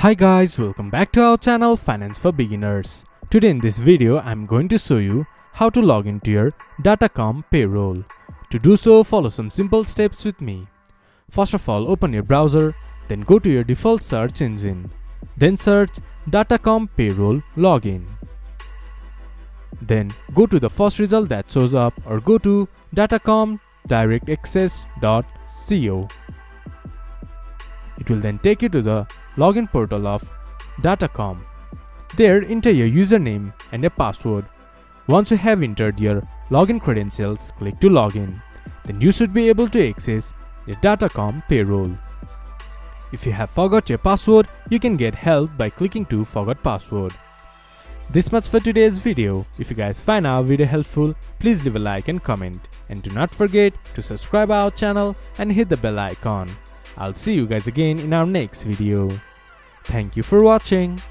Hi guys, welcome back to our channel Finance for Beginners. Today in this video, I'm going to show you how to log into your Datacom Payroll. To do so, follow some simple steps with me. First of all, open your browser, then go to your default search engine. Then search Datacom Payroll Login. Then go to the first result that shows up or go to datacomdirectaccess.co. It will then take you to the login portal of Datacom. There, enter your username and a password. Once you have entered your login credentials, click to login. Then you should be able to access the Datacom Payroll. If you have forgot your password, you can get help by clicking to Forgot Password. This much for today's video. If you guys find our video helpful, please leave a like and comment. And do not forget to subscribe our channel and hit the bell icon. I'll see you guys again in our next video. Thank you for watching.